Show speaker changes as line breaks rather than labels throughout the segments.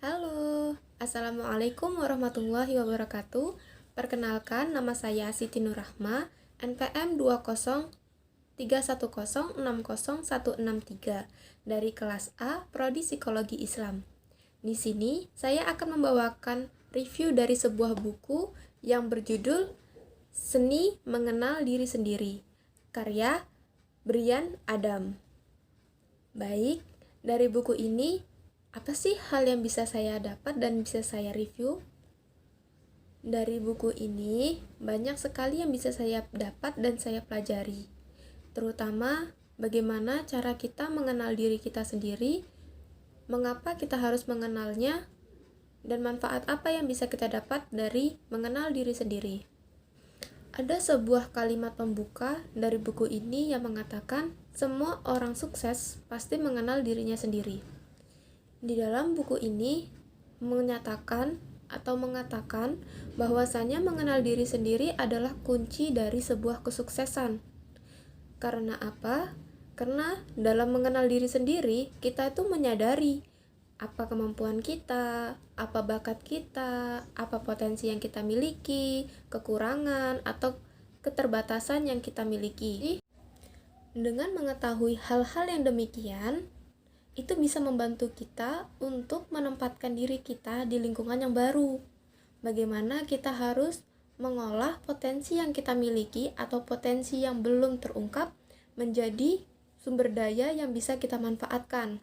Halo, Assalamualaikum warahmatullahi wabarakatuh. Perkenalkan, nama saya Siti Nurrahma, NPM 2031060160163 dari kelas A, Prodi Psikologi Islam. Di sini, saya akan membawakan review dari sebuah buku yang berjudul Seni Mengenal Diri Sendiri, karya Bryan Adam. Baik, dari buku ini, apa sih hal yang bisa saya dapat dan bisa saya review? Dari buku ini, banyak sekali yang bisa saya dapat dan saya pelajari. Terutama, bagaimana cara kita mengenal diri kita sendiri, mengapa kita harus mengenalnya, dan manfaat apa yang bisa kita dapat dari mengenal diri sendiri. Ada sebuah kalimat pembuka dari buku ini yang mengatakan, semua orang sukses pasti mengenal dirinya sendiri. Di dalam buku ini mengatakan bahwasanya mengenal diri sendiri adalah kunci dari sebuah kesuksesan. Karena apa? Karena dalam mengenal diri sendiri, kita itu menyadari apa kemampuan kita, apa bakat kita, apa potensi yang kita miliki, kekurangan atau keterbatasan yang kita miliki. Dengan mengetahui hal-hal yang demikian, itu bisa membantu kita untuk menempatkan diri kita di lingkungan yang baru. Bagaimana kita harus mengolah potensi yang kita miliki atau potensi yang belum terungkap menjadi sumber daya yang bisa kita manfaatkan.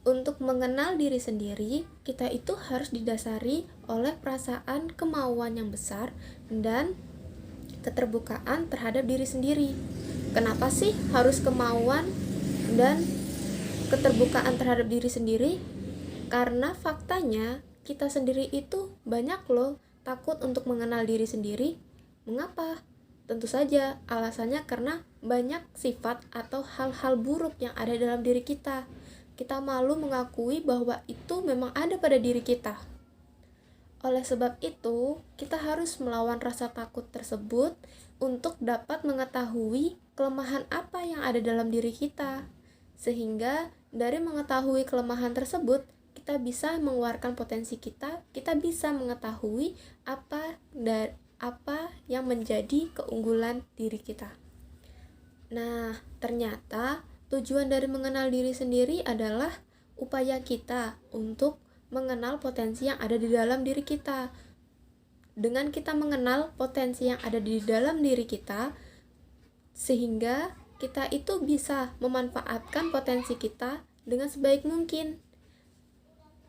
Untuk mengenal diri sendiri, kita itu harus didasari oleh perasaan kemauan yang besar dan keterbukaan terhadap diri sendiri. Kenapa sih harus kemauan dan keterbukaan terhadap diri sendiri? Karena faktanya kita sendiri itu banyak loh takut untuk mengenal diri sendiri. Mengapa? Tentu saja alasannya karena banyak sifat atau hal-hal buruk yang ada dalam diri kita. Kita malu mengakui bahwa itu memang ada pada diri kita. Oleh sebab itu, kita harus melawan rasa takut tersebut untuk dapat mengetahui kelemahan apa yang ada dalam diri kita. Sehingga dari mengetahui kelemahan tersebut, kita bisa mengeluarkan potensi kita bisa mengetahui apa yang menjadi keunggulan diri kita. Nah, ternyata tujuan dari mengenal diri sendiri adalah upaya kita untuk mengenal potensi yang ada di dalam diri kita. Dengan kita mengenal potensi yang ada di dalam diri kita, sehingga kita itu bisa memanfaatkan potensi kita dengan sebaik mungkin.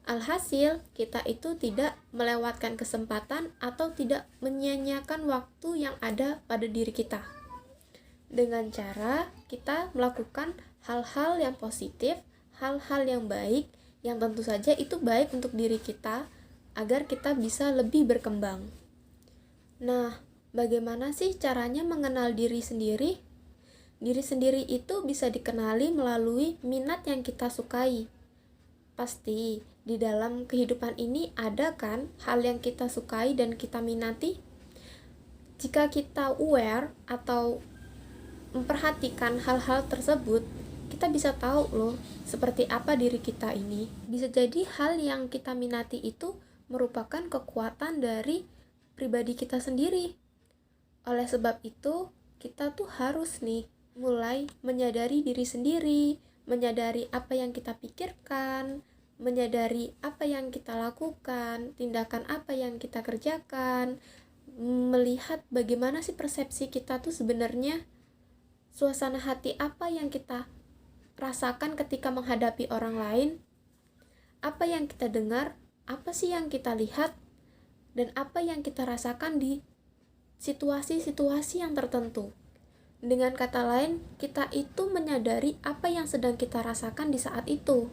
Alhasil, kita itu tidak melewatkan kesempatan atau tidak menyia-nyiakan waktu yang ada pada diri kita. Dengan cara kita melakukan hal-hal yang positif, hal-hal yang baik, yang tentu saja itu baik untuk diri kita, agar kita bisa lebih berkembang. Nah, bagaimana sih caranya mengenal diri sendiri? Diri sendiri itu bisa dikenali melalui minat yang kita sukai. Pasti, di dalam kehidupan ini ada kan hal yang kita sukai dan kita minati? Jika kita aware atau memperhatikan hal-hal tersebut, kita bisa tahu loh seperti apa diri kita ini. Bisa jadi hal yang kita minati itu merupakan kekuatan dari pribadi kita sendiri. Oleh sebab itu, kita tuh harus mulai menyadari diri sendiri, menyadari apa yang kita pikirkan, menyadari apa yang kita lakukan, tindakan apa yang kita kerjakan, melihat bagaimana sih persepsi kita tuh sebenarnya, suasana hati apa yang kita rasakan ketika menghadapi orang lain, apa yang kita dengar, apa sih yang kita lihat, dan apa yang kita rasakan di situasi-situasi yang tertentu. Dengan kata lain, kita itu menyadari apa yang sedang kita rasakan di saat itu.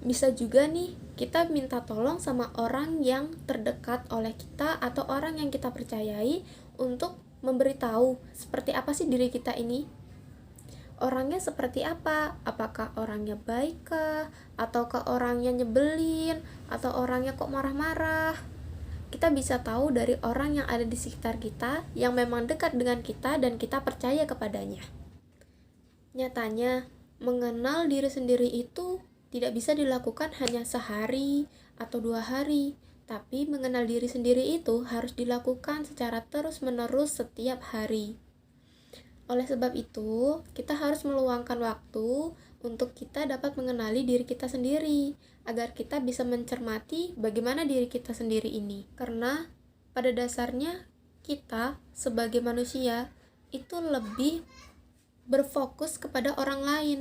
Bisa juga kita minta tolong sama orang yang terdekat oleh kita atau orang yang kita percayai untuk memberitahu seperti apa sih diri kita ini. Orangnya seperti apa? Apakah orangnya baik kah? Ataukah orangnya nyebelin? Atau orangnya kok marah-marah? Kita bisa tahu dari orang yang ada di sekitar kita, yang memang dekat dengan kita dan kita percaya kepadanya. Nyatanya, mengenal diri sendiri itu tidak bisa dilakukan hanya sehari atau 2 hari, tapi mengenal diri sendiri itu harus dilakukan secara terus-menerus setiap hari. Oleh sebab itu, kita harus meluangkan waktu untuk kita dapat mengenali diri kita sendiri, agar kita bisa mencermati bagaimana diri kita sendiri ini. Karena pada dasarnya kita sebagai manusia itu lebih berfokus kepada orang lain.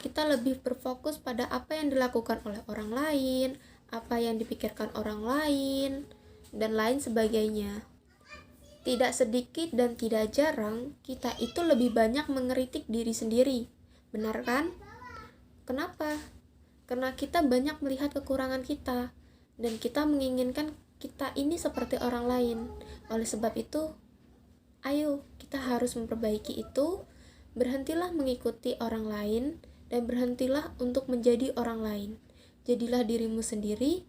Kita lebih berfokus pada apa yang dilakukan oleh orang lain, apa yang dipikirkan orang lain, dan lain sebagainya. Tidak sedikit dan tidak jarang, kita itu lebih banyak mengkritik diri sendiri. Benar kan? Kenapa? Karena kita banyak melihat kekurangan kita, dan kita menginginkan kita ini seperti orang lain. Oleh sebab itu, ayo kita harus memperbaiki itu. Berhentilah mengikuti orang lain, dan berhentilah untuk menjadi orang lain. Jadilah dirimu sendiri.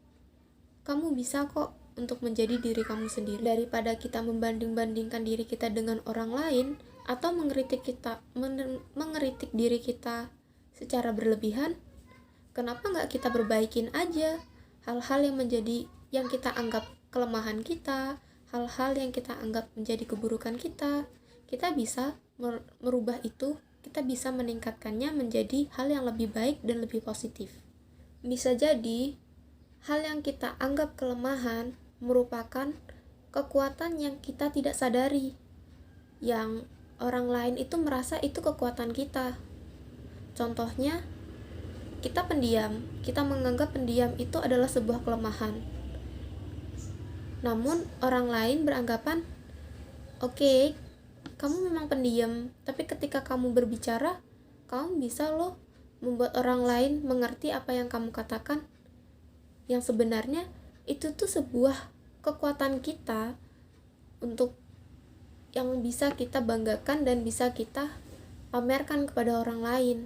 Kamu bisa kok untuk menjadi diri kamu sendiri. Daripada kita membanding-bandingkan diri kita dengan orang lain, atau mengkritik diri kita secara berlebihan, kenapa nggak kita perbaikin aja hal-hal yang kita anggap kelemahan kita, hal-hal yang kita anggap menjadi keburukan kita. Kita bisa merubah itu, kita bisa meningkatkannya menjadi hal yang lebih baik dan lebih positif. Bisa jadi hal yang kita anggap kelemahan merupakan kekuatan yang kita tidak sadari, yang orang lain itu merasa itu kekuatan kita. Contohnya, kita pendiam, kita menganggap pendiam itu adalah sebuah kelemahan. Namun orang lain beranggapan, oke, kamu memang pendiam, tapi ketika kamu berbicara, kamu bisa loh membuat orang lain mengerti apa yang kamu katakan. Yang sebenarnya itu tuh sebuah kekuatan kita untuk yang bisa kita banggakan dan bisa kita pamerkan kepada orang lain.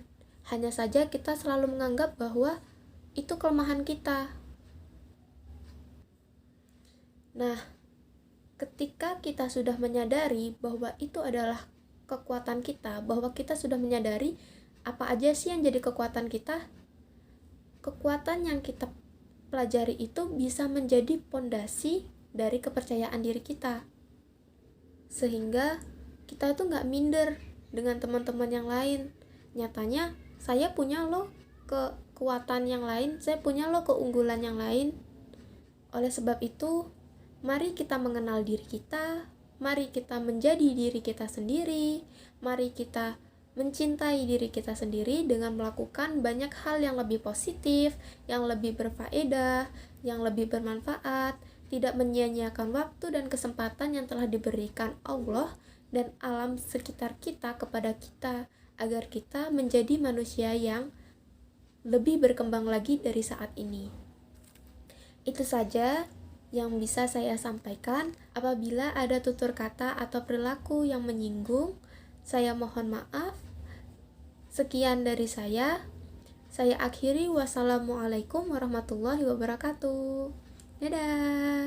Hanya saja kita selalu menganggap bahwa itu kelemahan kita. Nah, ketika kita sudah menyadari bahwa itu adalah kekuatan kita, bahwa kita sudah menyadari apa aja sih yang jadi kekuatan kita, kekuatan yang kita pelajari itu bisa menjadi pondasi dari kepercayaan diri kita. Sehingga kita tuh gak minder dengan teman-teman yang lain. Nyatanya saya punya loh kekuatan yang lain, saya punya loh keunggulan yang lain. Oleh sebab itu, mari kita mengenal diri kita, mari kita menjadi diri kita sendiri, mari kita mencintai diri kita sendiri dengan melakukan banyak hal yang lebih positif, yang lebih berfaedah, yang lebih bermanfaat, tidak menyia-nyiakan waktu dan kesempatan yang telah diberikan Allah dan alam sekitar kita kepada kita, agar kita menjadi manusia yang lebih berkembang lagi dari saat ini. Itu saja yang bisa saya sampaikan. Apabila ada tutur kata atau perilaku yang menyinggung, saya mohon maaf. Sekian dari saya. Saya akhiri. Wassalamualaikum warahmatullahi wabarakatuh. Dadah.